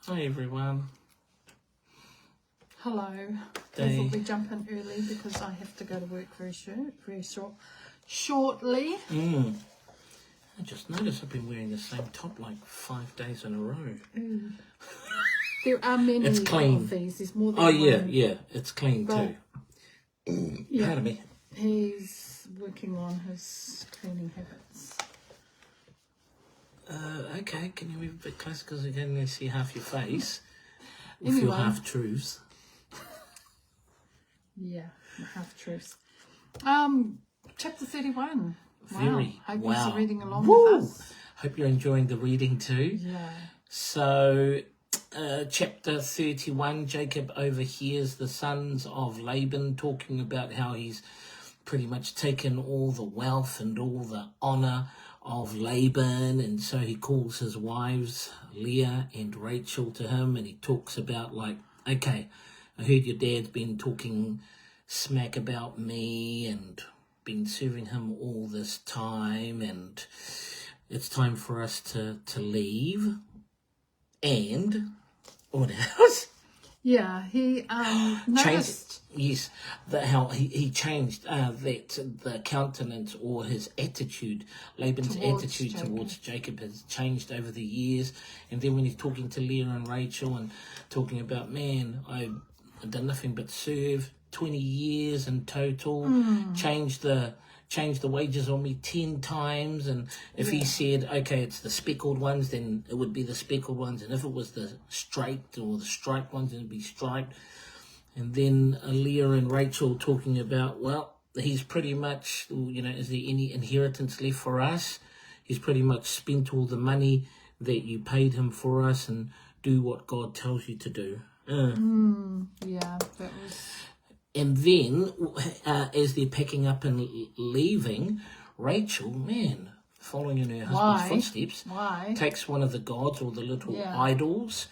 Hi everyone. Hello. I thought we'd jump in early because I have to go to work shortly. I just noticed I've been wearing the same top like 5 days in a row. Ooh. There are many It's clean. of these. There's more than Oh one. yeah, it's clean But, too. yeah, Pardon me. He's working on his cleaning habits. Okay, can you move a bit closer because I can only see half your face with Anyway. your half truths. Yeah, half truths. Chapter 31. Very Hope wow. you're reading along Woo! with us. Hope you're enjoying the reading too. Yeah. So, chapter 31, Jacob overhears the sons of Laban talking about how he's pretty much taken all the wealth and all the honor of Laban, and so he calls his wives Leah and Rachel to him, and he talks about like, okay, I heard your dad's been talking smack about me and been serving him all this time, and it's time for us to leave. And what else? Yeah, he noticed. Yes, how he changed that the countenance or his attitude, Laban's attitude towards Jacob has changed over the years. And then when he's talking to Leah and Rachel and talking about, man, I've done nothing but serve 20 years in total, changed the wages on me 10 times, and if he said, okay, it's the speckled ones, then it would be the speckled ones, and if it was the striped or the striped ones, then it'd be striped. And then Leah and Rachel talking about, well, he's pretty much, is there any inheritance left for us? He's pretty much spent all the money that you paid him for us, and do what God tells you to do. Yeah, that was... And then, as they're packing up and leaving, Rachel, man, following in her husband's footsteps, takes one of the gods or the little idols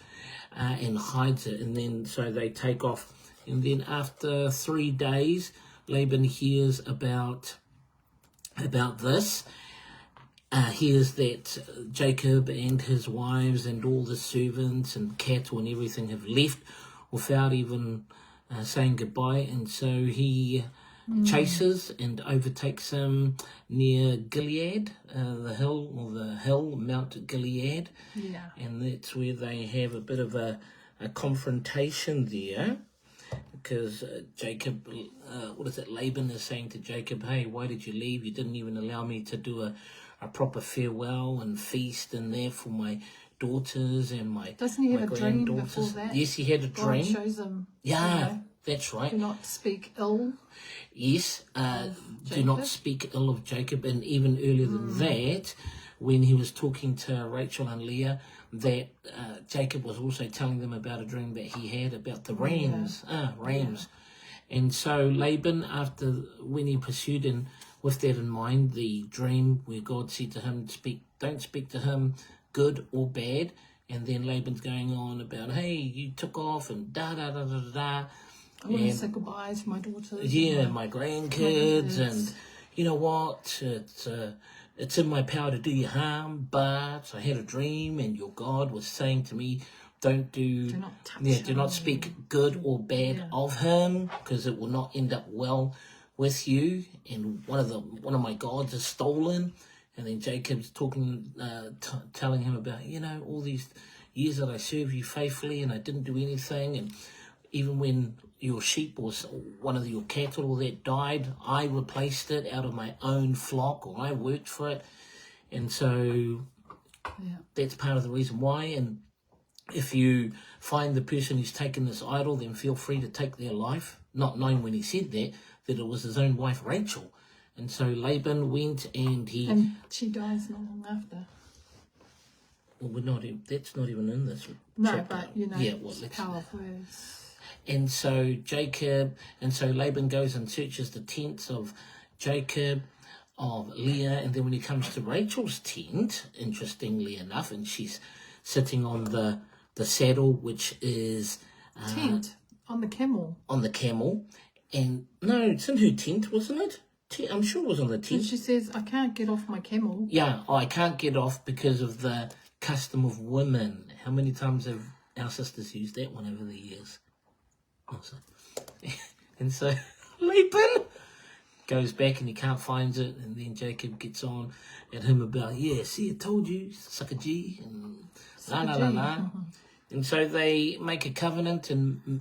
and hides it. And then, so they take off. And then after 3 days, Laban hears about this. Hears that Jacob and his wives and all the servants and cattle and everything have left without even... saying goodbye, and so he chases and overtakes him near Gilead, the hill, Mount Gilead, and that's where they have a bit of a confrontation there, because Jacob, Laban is saying to Jacob, hey, why did you leave? You didn't even allow me to do a proper farewell and feast and there for my daughters and my Doesn't he have a dream granddaughters. before that? Yes, he had a dream. God shows him. Yeah, that's right. Do not speak ill. Yes, do not speak ill of Jacob. And even earlier than that, when he was talking to Rachel and Leah, that Jacob was also telling them about a dream that he had about the rams. Rams. And so Laban, when he pursued and with that in mind, the dream where God said to him, don't speak to him good or bad, and then Laban's going on about, hey, you took off and da-da-da-da-da. I want to say goodbye to my daughters. Yeah, my grandkids, and you know what, it's in my power to do you harm, but I had a dream and your God was saying to me, do not speak good or bad of him, because it will not end up well with you, and one of my gods is stolen. And then Jacob's talking, telling him about, all these years that I served you faithfully and I didn't do anything. And even when your sheep or one of your cattle that died, I replaced it out of my own flock, or I worked for it. And so that's part of the reason why. And if you find the person who's taken this idol, then feel free to take their life, not knowing when he said that it was his own wife, Rachel. And so Laban went and And she dies not long after. Well, that's not even in this chapter. But, it's power of words. And so Laban goes and searches the tents of Jacob, of Leah, and then when he comes to Rachel's tent, interestingly enough, and she's sitting on the saddle, which is... tent? On the camel. On the camel. And, no, it's in her tent, wasn't it? I'm sure it was on the tent. And she says, I can't get off my camel. Yeah, I can't get off because of the custom of women. How many times have our sisters used that one over the years. Also. And so Laban goes back and he can't find it, and then Jacob gets on at him about, yeah, see, I told you, suck a G, and la. And so they make a covenant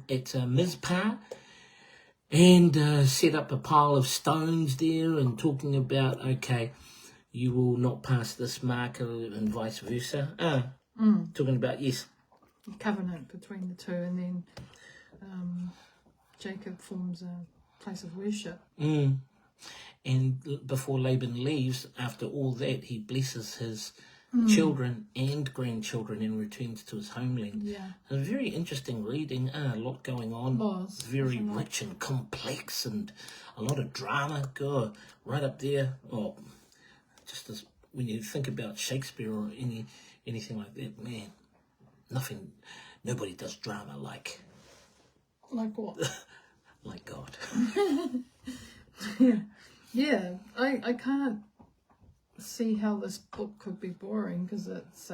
at Mizpah, and set up a pile of stones there, and talking about, okay, you will not pass this marker, and vice versa. Talking about, yes. Covenant between the two, and then Jacob forms a place of worship. And before Laban leaves, after all that, he blesses his children and grandchildren and returns to his homeland. Yeah. A very interesting reading, a lot going on. Very rich and complex, and a lot of drama. God, right up there. Oh, just as when you think about Shakespeare or anything like that, man, nobody does drama like what? like God. Yeah, I can't see how this book could be boring, because it's,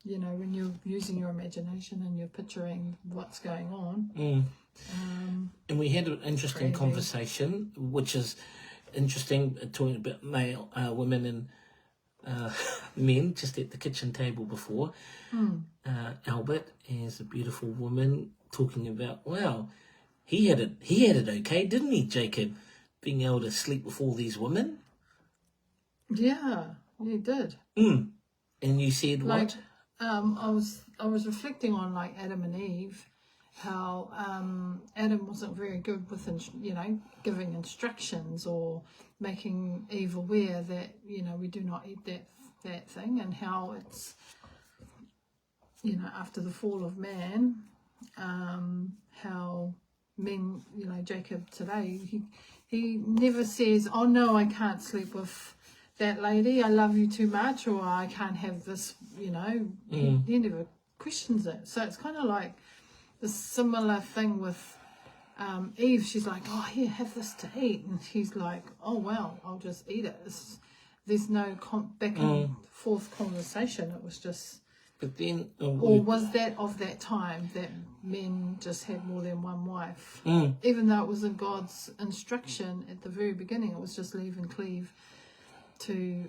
you know, when you're using your imagination and you're picturing what's going on. And we had an interesting conversation, which is interesting, talking about male, women and men, just at the kitchen table before. Albert, as a beautiful woman, talking about, wow, he had it okay, didn't he, Jacob? Being able to sleep with all these women. Yeah, he did. And you said what? I was reflecting on like Adam and Eve, how Adam wasn't very good with giving instructions or making Eve aware that we do not eat that thing, and how it's after the fall of man, how men, Jacob today, he never says, oh no, I can't sleep with that lady, I love you too much, or I can't have this, he never questions it. So it's kind of like the similar thing with Eve. She's like, oh, here, have this to eat, and he's like, oh well, I'll just eat it. There's no back and forth conversation. It was just. But then, or was that of that time that men just had more than one wife? Even though it was in God's instruction at the very beginning, it was just leave and cleave to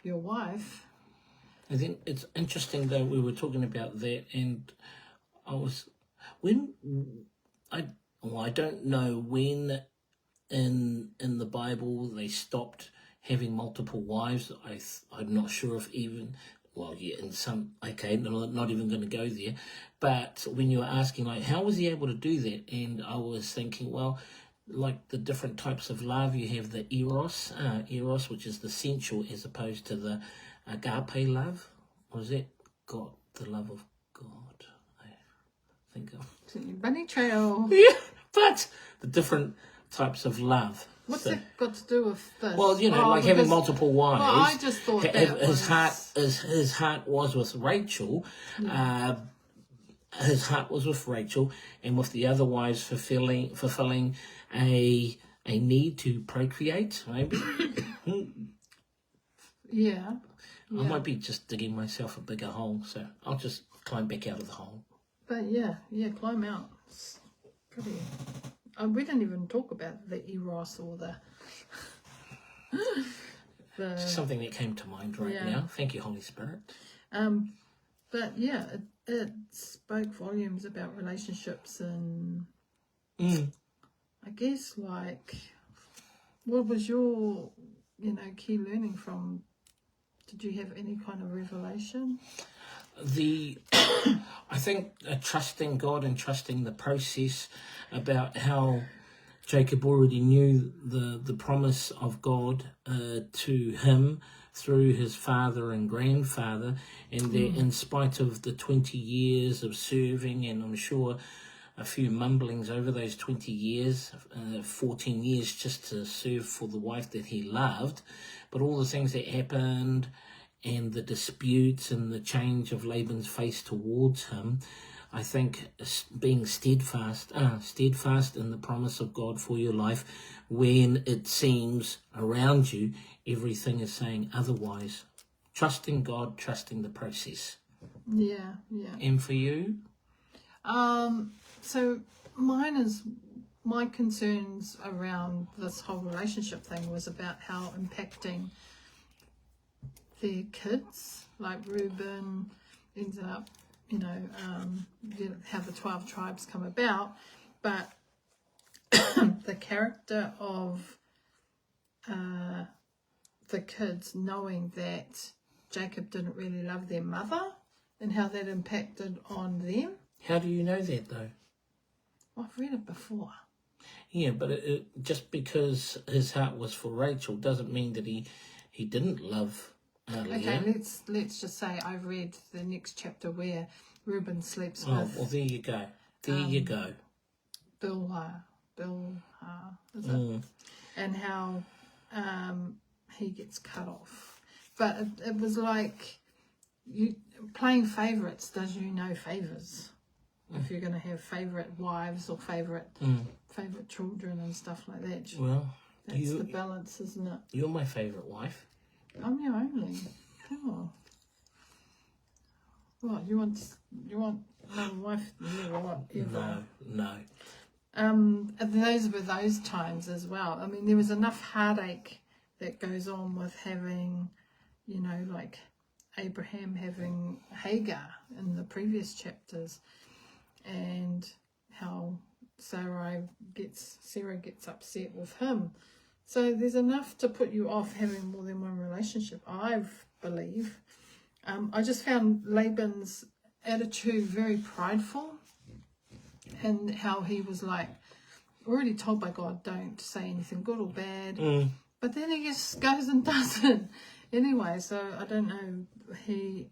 your wife. I think it's interesting though, we were talking about that, and I don't know when in the Bible they stopped having multiple wives. I'm not sure if even. Well, yeah, in some, okay, not even going to go there. But when you were asking, like, how was he able to do that? And I was thinking, well, like the different types of love, you have the eros, which is the sensual, as opposed to the agape love. Or is that God, the love of God? I think. Bunny trail. Yeah, but the different types of love. What's that got to do with this? Well, like having multiple wives. Well, I just thought his heart was with Rachel. Yeah. His heart was with Rachel, and with the other wives fulfilling a need to procreate, maybe. Yeah. I might be just digging myself a bigger hole, so I'll just climb back out of the hole. But yeah, climb out. It's pretty. We didn't even talk about the eros or the something that came to mind now. Thank you, Holy Spirit. But yeah, it spoke volumes about relationships, and I guess, like, what was your key learning from? Did you have any kind of revelation? I think trusting God and trusting the process, about how Jacob already knew the promise of God to him through his father and grandfather, and that in spite of the 20 years of serving, and I'm sure a few mumblings over those 20 years, 14 years just to serve for the wife that he loved, but all the things that happened and the disputes and the change of Laban's face towards him, I think being steadfast in the promise of God for your life when it seems around you everything is saying otherwise. Trusting God, trusting the process. Yeah. And for you? So mine is, my concerns around this whole relationship thing was about how impacting their kids, like Reuben ended up, how the 12 tribes come about, but the character of the kids knowing that Jacob didn't really love their mother and how that impacted on them. How do you know that, though? I've read it before. Yeah, but just because his heart was for Rachel doesn't mean that he didn't love Leah. Okay, let's just say I read the next chapter where Reuben sleeps with... Oh, well, there you go. There you go. Bilhah, is it? And how he gets cut off. But it was like you playing favourites does you no favours. If you're going to have favourite wives or favourite children and stuff like that. Well, that's the balance, isn't it? You're my favourite wife. I'm your only. Oh. What, you want another wife? Yeah, whatever. No. And those were those times as well. I mean, there was enough heartache that goes on with having, like Abraham having Hagar in the previous chapters, and how Sarah gets upset with him. So there's enough to put you off having more than one relationship, I believe. I just found Laban's attitude very prideful, and how he was like already told by God, don't say anything good or bad, but then he just goes and does it anyway. So I don't know,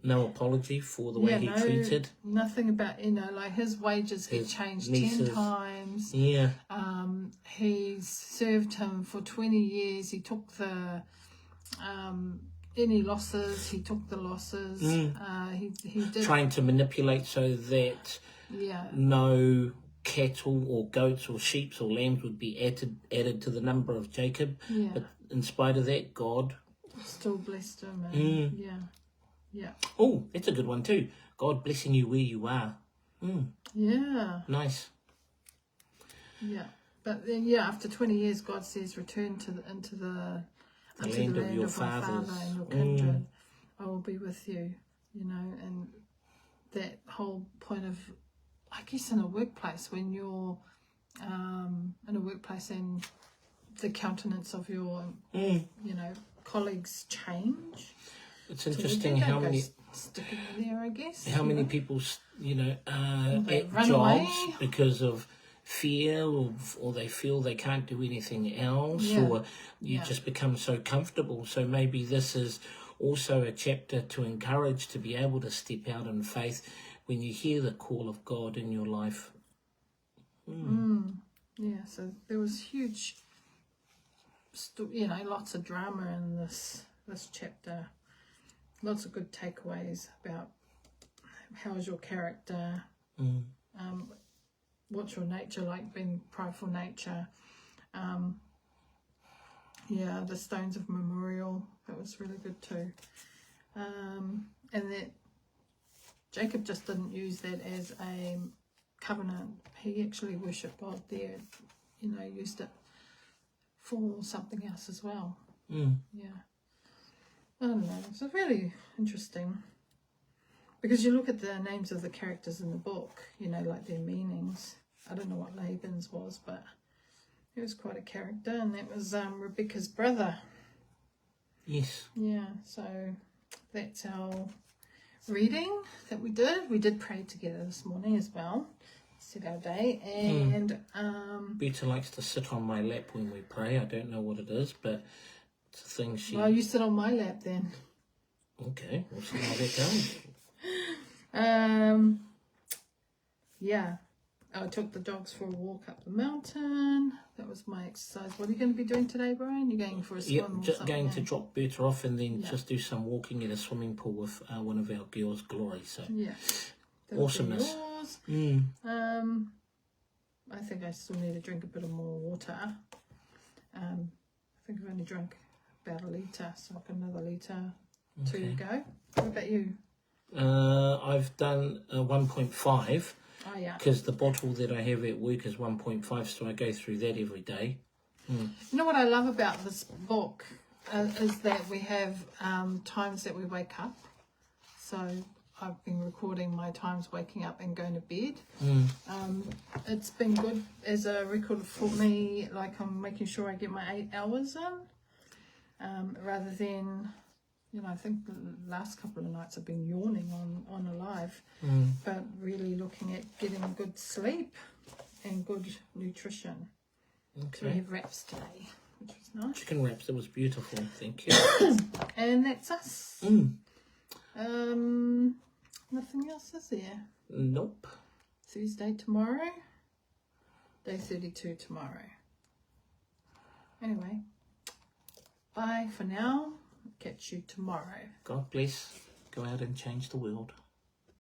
no apology for the way he treated. Nothing about, like his wages get changed nieces. 10 times. Yeah. He served him for 20 years. He took the any losses. He took the losses. He did, trying to manipulate so that no cattle or goats or sheep or lambs would be added to the number of Jacob. Yeah. But in spite of that, God still blessed him. And yeah. Oh, that's a good one too. God blessing you where you are. Yeah. Nice. Yeah. But then, after 20 years, God says, return into the land of your fathers and your kindred. I will be with you, and that whole point of, I guess, in a workplace, when you're in a workplace and the countenance of your, colleagues change. It's interesting how many sticking there, I guess. How many people, at jobs away because of fear, or they feel they can't do anything else, or you just become so comfortable. So maybe this is also a chapter to encourage to be able to step out in faith when you hear the call of God in your life. Yeah, so there was huge, lots of drama in this chapter. Lots of good takeaways about how is your character, what's your nature like, being prideful nature. The stones of memorial, that was really good too. And that Jacob just didn't use that as a covenant. He actually worshipped God there, used it for something else as well. I don't know, it's really interesting, because you look at the names of the characters in the book, like their meanings. I don't know what Laban's was, but he was quite a character, and that was Rebecca's brother. Yes. Yeah, so that's our reading that we did. We did pray together this morning as well, set our day, and Beta likes to sit on my lap when we pray. I don't know what it is, but it's a thing she... Well, you sit on my lap then. Okay, we'll see how that goes. I took the dogs for a walk up the mountain. That was my exercise. What are you going to be doing today, Brian? You're going for a swim or just something? Going to drop Berta off and then just do some walking at a swimming pool with one of our girls, Glory. So awesomeness. I think I still need to drink a bit of more water. I think I've only drunk about a litre, so I've got another litre to go. What about you? I I've done 1.5 Oh, yeah. because the bottle that I have at work is 1.5, so I go through that every day. You know what I love about this book is that we have times that we wake up. So I've been recording my times waking up and going to bed. It's been good as a record for me. Like, I'm making sure I get my 8 hours in, rather than, I think the last couple of nights I've been yawning on a live, but really looking at getting good sleep and good nutrition. Okay. So we have wraps today, which was nice. Chicken wraps, that was beautiful, thank you. And that's us. Nothing else is there. Nope. Thursday tomorrow. Day 32 tomorrow. Anyway, bye for now. Catch you tomorrow. God bless. Go out and change the world.